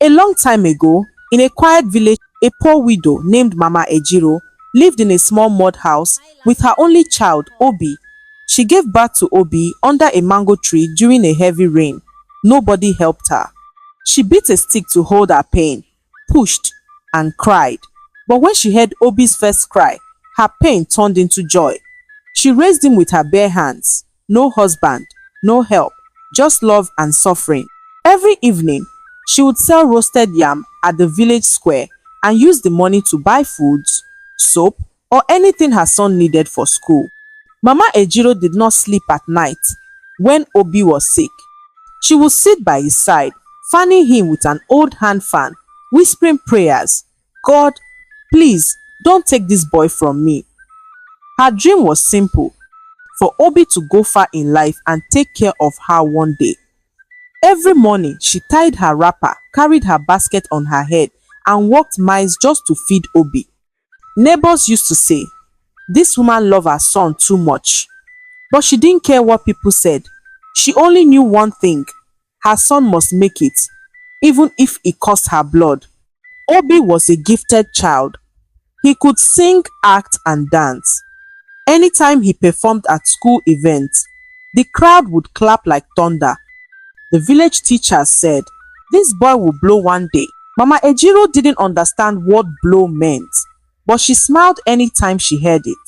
A long time ago, in a quiet village, a poor widow named Mama Ejiro lived in a small mud house with her only child, Obi. She gave birth to Obi under a mango tree during a heavy rain. Nobody helped her. She beat a stick to hold her pain, pushed, and cried. But when she heard Obi's first cry, her pain turned into joy. She raised him with her bare hands. No husband, no help, just love and suffering. Every evening, she would sell roasted yam at the village square and use the money to buy foods, soap, or anything her son needed for school. Mama Ejiro did not sleep at night when Obi was sick. She would sit by his side, fanning him with an old hand fan, whispering prayers. God, please don't take this boy from me. Her dream was simple, for Obi to go far in life and take care of her one day. Every morning, she tied her wrapper, carried her basket on her head, and walked miles just to feed Obi. Neighbors used to say, "This woman loved her son too much." But she didn't care what people said. She only knew one thing: her son must make it, even if it cost her blood. Obi was a gifted child. He could sing, act, and dance. Anytime he performed at school events, the crowd would clap like thunder. The village teachers said, "This boy will blow one day." Mama Ejiro didn't understand what blow meant, but she smiled anytime she heard it.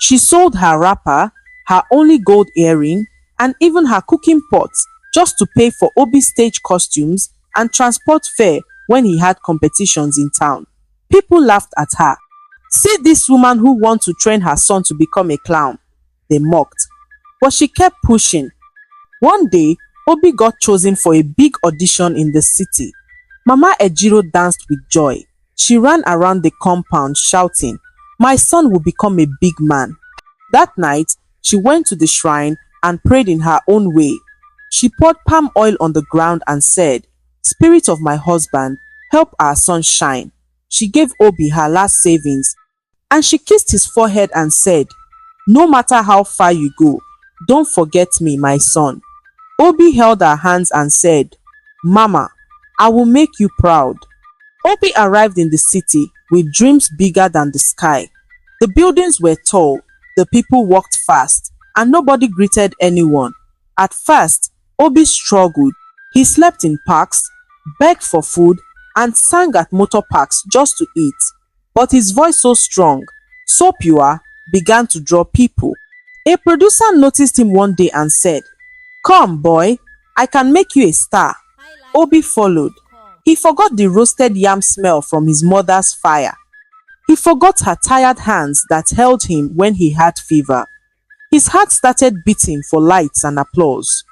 She sold her wrapper, her only gold earring, and even her cooking pot just to pay for Obi's stage costumes and transport fare when he had competitions in town. People laughed at her. "See this woman who wants to train her son to become a clown," they mocked. But she kept pushing. One day, Obi got chosen for a big audition in the city. Mama Ejiro danced with joy. She ran around the compound shouting, "My son will become a big man." That night, she went to the shrine and prayed in her own way. She poured palm oil on the ground and said, "Spirit of my husband, help our son shine." She gave Obi her last savings, and she kissed his forehead and said, "No matter how far you go, don't forget me, my son." Obi held her hands and said, "Mama, I will make you proud." Obi arrived in the city with dreams bigger than the sky. The buildings were tall, the people walked fast, and nobody greeted anyone. At first, Obi struggled. He slept in parks, begged for food, and sang at motor parks just to eat. But his voice, so strong, so pure, began to draw people. A producer noticed him one day and said, "Come, boy, I can make you a star." Obi followed. He forgot the roasted yam smell from his mother's fire. He forgot her tired hands that held him when he had fever. His heart started beating for lights and applause.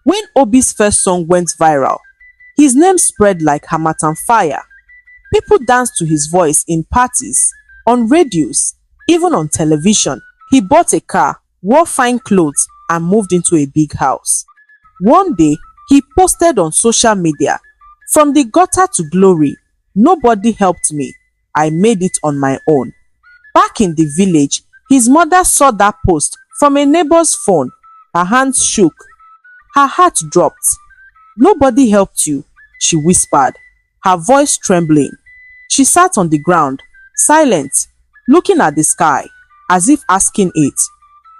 When Obi's first song went viral, his name spread like Hamatan fire. People danced to his voice in parties, on radios, even on television. He bought a car, wore fine clothes, and moved into a big house. One day, he posted on social media, "From the gutter to glory, nobody helped me. I made it on my own." Back in the village, his mother saw that post from a neighbor's phone. Her hands shook. Her heart dropped. "Nobody helped you," she whispered, her voice trembling. She sat on the ground, silent, looking at the sky, as if asking it,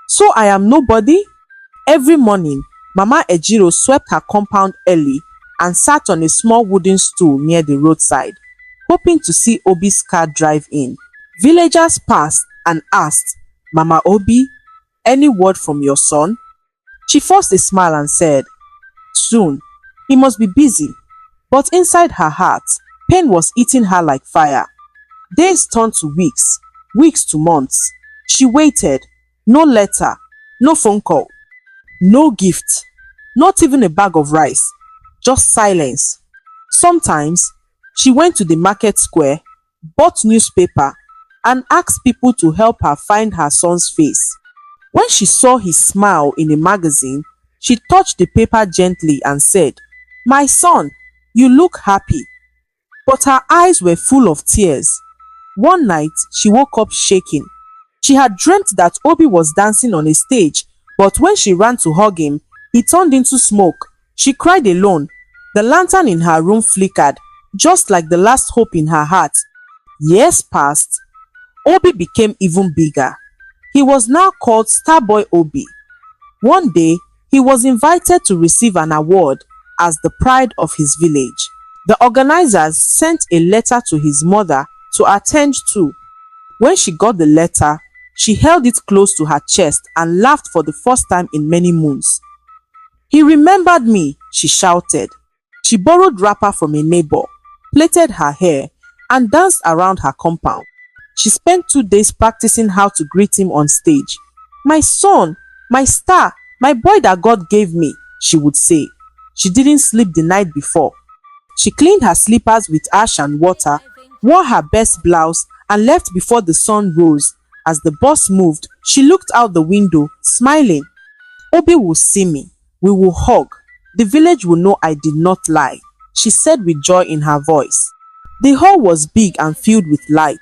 "So I am nobody?" Every morning, Mama Ejiro swept her compound early and sat on a small wooden stool near the roadside, hoping to see Obi's car drive in. Villagers passed and asked, "Mama Obi, any word from your son?" She forced a smile and said, "Soon, he must be busy." But inside her heart, pain was eating her like fire. Days turned to weeks, weeks to months. She waited. No letter, no phone call, no gift, not even a bag of rice, just silence. Sometimes, she went to the market square, bought newspaper, and asked people to help her find her son's face. When she saw his smile in a magazine, she touched the paper gently and said, "My son, you look happy." But her eyes were full of tears. One night, she woke up shaking. She had dreamt that Obi was dancing on a stage, but when she ran to hug him, he turned into smoke. She cried alone. The lantern in her room flickered, just like the last hope in her heart. Years passed. Obi became even bigger. He was now called Starboy Obi. One day, he was invited to receive an award as the pride of his village. The organizers sent a letter to his mother to attend to. When she got the letter, she held it close to her chest and laughed for the first time in many moons. "He remembered me," she shouted. She borrowed wrapper from a neighbor, plaited her hair, and danced around her compound. She spent 2 days practicing how to greet him on stage. "My son, my star, my boy that God gave me," she would say. She didn't sleep the night before. She cleaned her slippers with ash and water, wore her best blouse, and left before the sun rose. As the bus moved, she looked out the window, smiling. "Obi will see me. We will hug. The village will know I did not lie," she said with joy in her voice. The hall was big and filled with light.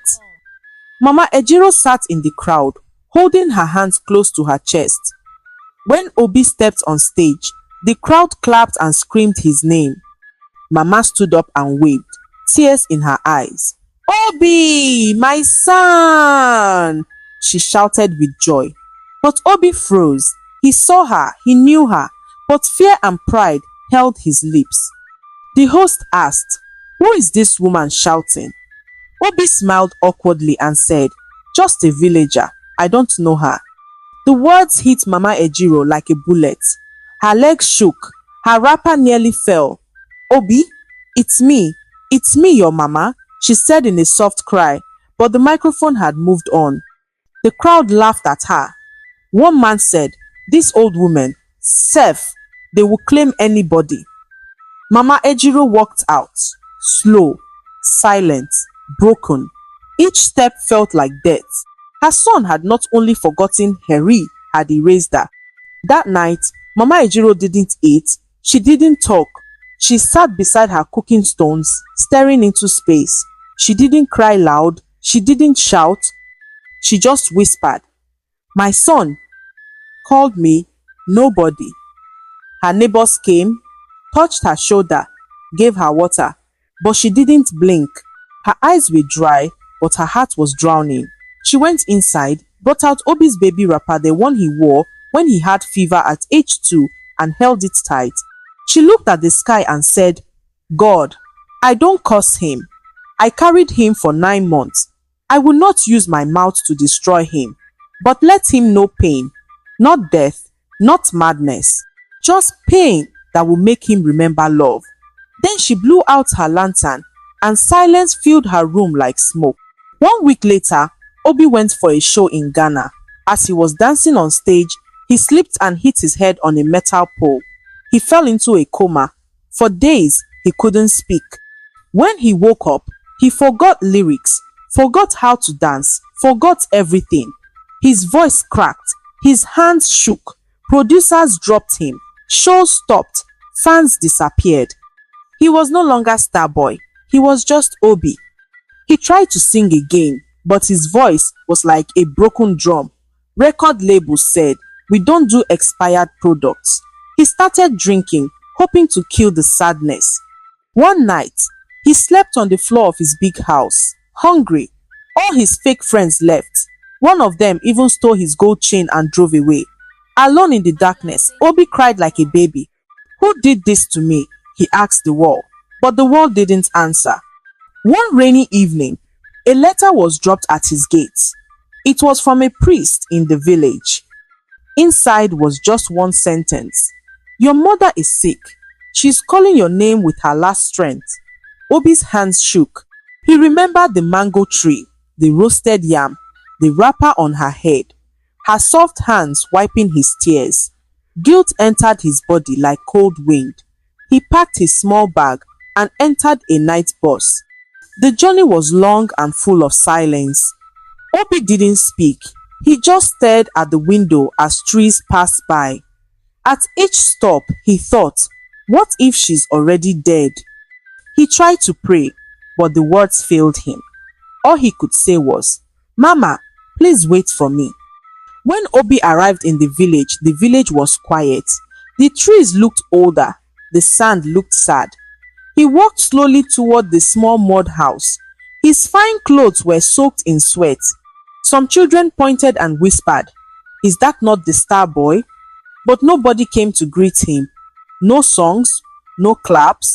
Mama Ejiro sat in the crowd, holding her hands close to her chest. When Obi stepped on stage, the crowd clapped and screamed his name. Mama stood up and waved, tears in her eyes. "Obi, my son!" she shouted with joy. But Obi froze. He saw her, he knew her, but fear and pride held his lips. The host asked, "Who is this woman shouting?" Obi smiled awkwardly and said, "Just a villager. I don't know her." The words hit Mama Ejiro like a bullet. Her legs shook. Her wrapper nearly fell. "Obi, it's me, your mama," she said in a soft cry, but the microphone had moved on. The crowd laughed at her. One man said, "This old woman, Seth, they will claim anybody." Mama Ejiro walked out, slow, silent, broken. Each step felt like death. Her son had not only forgotten, Harry had erased her. That night, Mama Ejiro didn't eat, she didn't talk. She sat beside her cooking stones, staring into space. She didn't cry loud, she didn't shout. She just whispered, "My son." Called me, nobody. Her neighbors came, touched her shoulder, gave her water, but she didn't blink. Her eyes were dry, but her heart was drowning. She went inside, brought out Obi's baby wrapper, the one he wore when he had fever at age 2, and held it tight. She looked at the sky and said, "God, I don't curse him. I carried him for 9 months. I will not use my mouth to destroy him, but let him know pain, not death, not madness, just pain that will make him remember love." Then she blew out her lantern, and silence filled her room like smoke. 1 week later, Obi went for a show in Ghana. As he was dancing on stage, he slipped and hit his head on a metal pole. He fell into a coma. For days, he couldn't speak. When he woke up, he forgot lyrics, forgot how to dance, forgot everything. His voice cracked, his hands shook, producers dropped him, shows stopped, fans disappeared. He was no longer Starboy, he was just Obi. He tried to sing again, but his voice was like a broken drum. Record labels said, "We don't do expired products." He started drinking, hoping to kill the sadness. One night, he slept on the floor of his big house, hungry. All his fake friends left. One of them even stole his gold chain and drove away. Alone in the darkness, Obi cried like a baby. "Who did this to me?" he asked the wall, but the wall didn't answer. One rainy evening, a letter was dropped at his gate. It was from a priest in the village. Inside was just one sentence. "Your mother is sick. She's calling your name with her last strength." Obi's hands shook. He remembered the mango tree, the roasted yam, the wrapper on her head, her soft hands wiping his tears. Guilt entered his body like cold wind. He packed his small bag and entered a night bus. The journey was long and full of silence. Obi didn't speak. He just stared at the window as trees passed by. At each stop, he thought, what if she's already dead? He tried to pray, but the words failed him. All he could say was, "Mama, please wait for me." When Obi arrived in the village was quiet. The trees looked older. The sand looked sad. He walked slowly toward the small mud house. His fine clothes were soaked in sweat. Some children pointed and whispered, "Is that not the star boy?" But nobody came to greet him. No songs, no claps,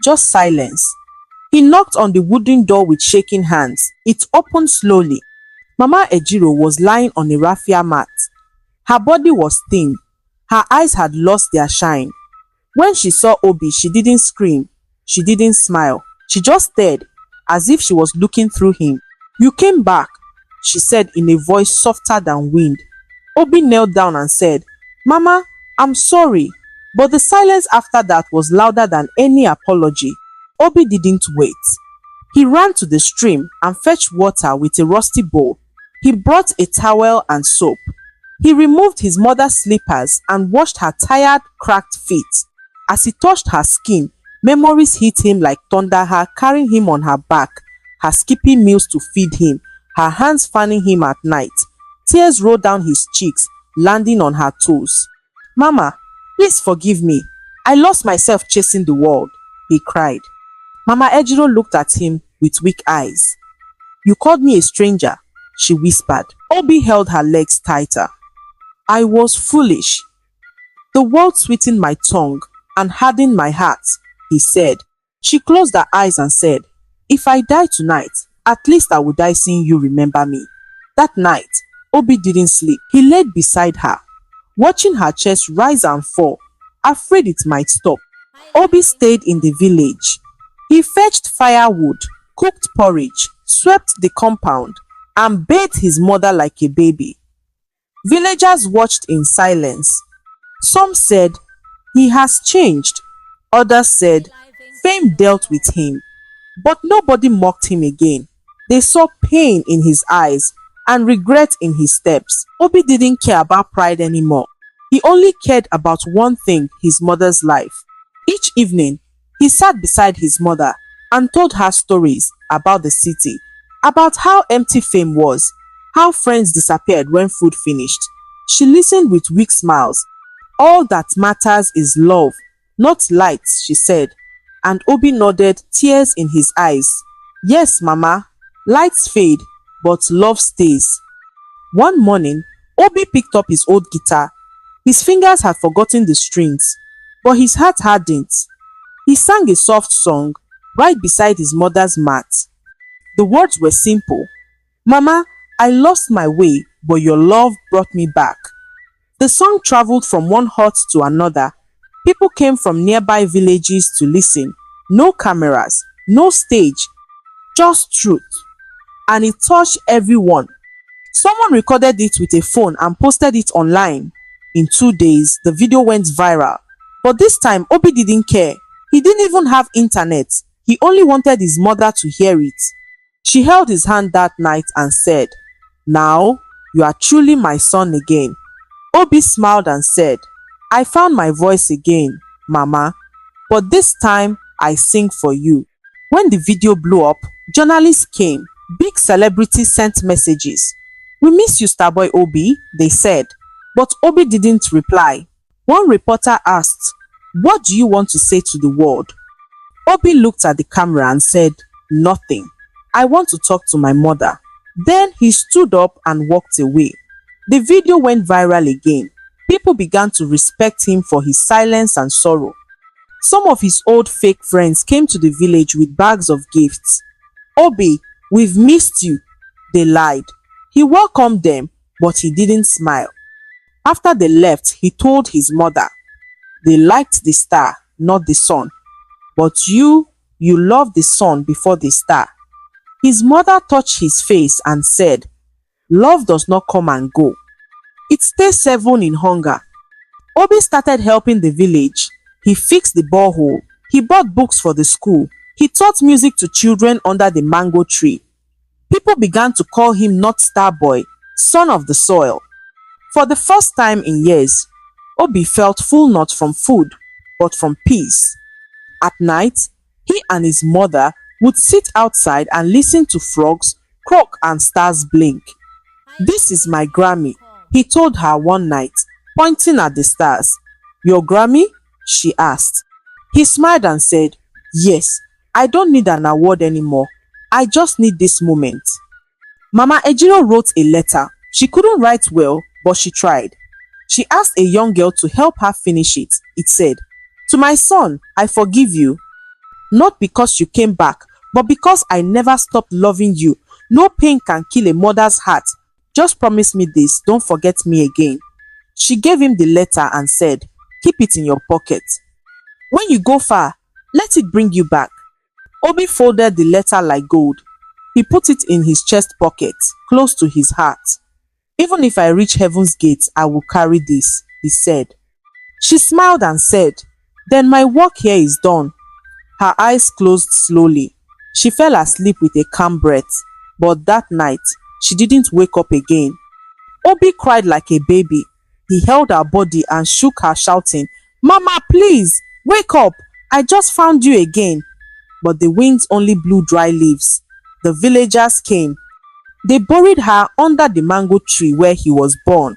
just silence. He knocked on the wooden door with shaking hands. It opened slowly. Mama Ejiro was lying on a raffia mat. Her body was thin. Her eyes had lost their shine. When she saw Obi, she didn't scream. She didn't smile. She just stared, as if she was looking through him. "You came back," she said in a voice softer than wind. Obi knelt down and said, "Mama, I'm sorry." But the silence after that was louder than any apology. Obi didn't wait. He ran to the stream and fetched water with a rusty bowl. He brought a towel and soap. He removed his mother's slippers and washed her tired, cracked feet. As he touched her skin, memories hit him like thunder, her carrying him on her back, her skipping meals to feed him, her hands fanning him at night. Tears rolled down his cheeks, landing on her toes. "Mama, please forgive me. I lost myself chasing the world," he cried. Mama Ejiro looked at him with weak eyes. "You called me a stranger," she whispered. Obi held her legs tighter. "I was foolish. The world sweetened my tongue and hardened my heart," he said. She closed her eyes and said, "If I die tonight, at least I will die seeing you remember me." That night, Obi didn't sleep. He laid beside her, watching her chest rise and fall, afraid it might stop. Obi stayed in the village. He fetched firewood, cooked porridge, swept the compound, and bathed his mother like a baby. Villagers watched in silence. Some said, "He has changed." Others said, "Fame dealt with him." But nobody mocked him again. They saw pain in his eyes and regret in his steps. Obi didn't care about pride anymore. He only cared about one thing, his mother's life. Each evening, he sat beside his mother and told her stories about the city, about how empty fame was, how friends disappeared when food finished. She listened with weak smiles. "All that matters is love, not lights," she said. And Obi nodded, tears in his eyes. "Yes, Mama, lights fade, but love stays." One morning, Obi picked up his old guitar. His fingers had forgotten the strings, but his heart hadn't. He sang a soft song right beside his mother's mat. The words were simple. "Mama, I lost my way, but your love brought me back." The song traveled from one hut to another. People came from nearby villages to listen. No cameras, no stage, just truth. And it touched everyone. Someone recorded it with a phone and posted it online. In 2 days, the video went viral. But this time, Obi didn't care. He didn't even have internet. He only wanted his mother to hear it. She held his hand that night and said, "Now, you are truly my son again." Obi smiled and said, "I found my voice again, Mama, but this time I sing for you." When the video blew up, journalists came. Big celebrities sent messages. "We miss you, Starboy Obi," they said. But Obi didn't reply. One reporter asked, "What do you want to say to the world?" Obi looked at the camera and said, "Nothing. I want to talk to my mother." Then he stood up and walked away. The video went viral again. People began to respect him for his silence and sorrow. Some of his old fake friends came to the village with bags of gifts. "Obi, we've missed you," they lied. He welcomed them, but he didn't smile. After they left, he told his mother, "They liked the star, not the sun. But you loved the sun before the star." His mother touched his face and said, "Love does not come and go. It stays 7 in hunger." Obi started helping the village. He fixed the borehole. He bought books for the school. He taught music to children under the mango tree. People began to call him not Star Boy, son of the soil. For the first time in years, Obi felt full not from food, but from peace. At night, he and his mother would sit outside and listen to frogs croak and stars blink. "This is my Grammy," he told her one night, pointing at the stars. "Your Grammy?" she asked. He smiled and said, Yes, I don't need an award anymore. I just need this moment. Mama Ejiro wrote a letter. She couldn't write well, but she tried. She asked a young girl to help her finish it. It said, "To my son, I forgive you, not because you came back, but because I never stopped loving you. No pain can kill a mother's heart. Just promise me this, don't forget me again." She gave him the letter and said, "Keep it in your pocket. When you go far, let it bring you back." Obi folded the letter like gold. He put it in his chest pocket, close to his heart. "Even if I reach heaven's gate, I will carry this," he said. She smiled and said, "Then my work here is done." Her eyes closed slowly. She fell asleep with a calm breath, but that night, she didn't wake up again. Obi cried like a baby. He held her body and shook her, shouting, "Mama, please, wake up! I just found you again." But the winds only blew dry leaves. The villagers came. They buried her under the mango tree where he was born.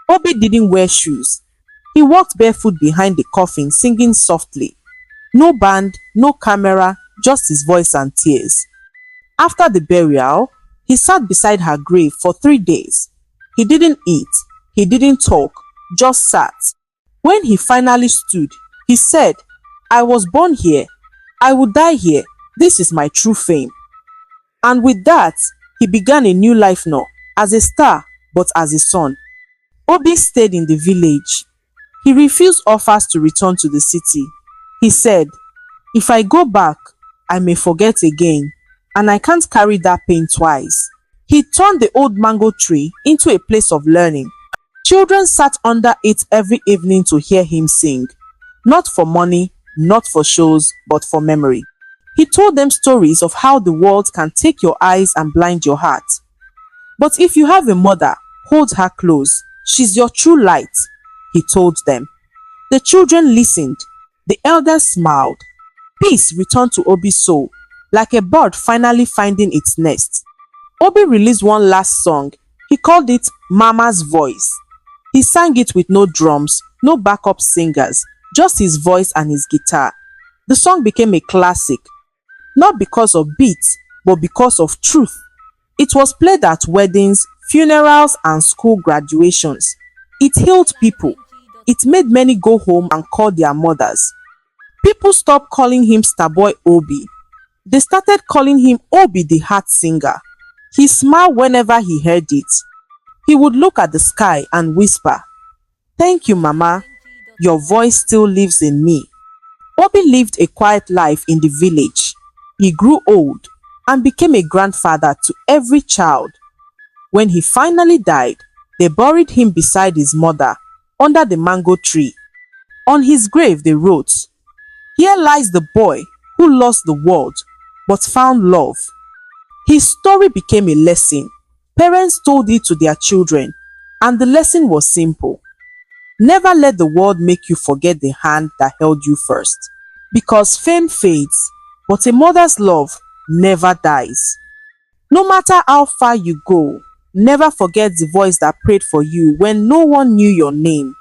Obi didn't wear shoes. He walked barefoot behind the coffin, singing softly. No band, no camera, just his voice and tears. After the burial, he sat beside her grave for 3 days. He didn't eat, he didn't talk, just sat. When he finally stood, he said, "I was born here. I will die here. This is my true fame." And with that, he began a new life now, as a star, but as a son. Obi stayed in the village. He refused offers to return to the city. He said, "If I go back, I may forget again, and I can't carry that pain twice." He turned the old mango tree into a place of learning. Children sat under it every evening to hear him sing. Not for money, not for shows, but for memory. He told them stories of how the world can take your eyes and blind your heart. "But if you have a mother, hold her close. She's your true light," he told them. The children listened. The elders smiled. Peace returned to Obi's soul, like a bird finally finding its nest. Obi released one last song. He called it Mama's Voice. He sang it with no drums, no backup singers, just his voice and his guitar. The song became a classic, not because of beats, but because of truth. It was played at weddings, funerals, and school graduations. It healed people. It made many go home and call their mothers. People stopped calling him Starboy Obi. They started calling him Obi the Heart Singer. He smiled whenever he heard it. He would look at the sky and whisper, "Thank you, Mama. Your voice still lives in me." Obi lived a quiet life in the village. He grew old and became a grandfather to every child. When he finally died, they buried him beside his mother under the mango tree. On his grave they wrote, "Here lies the boy who lost the world but found love." His story became a lesson. Parents told it to their children, and the lesson was simple. Never let the world make you forget the hand that held you first. Because fame fades, but a mother's love never dies. No matter how far you go, never forget the voice that prayed for you when no one knew your name.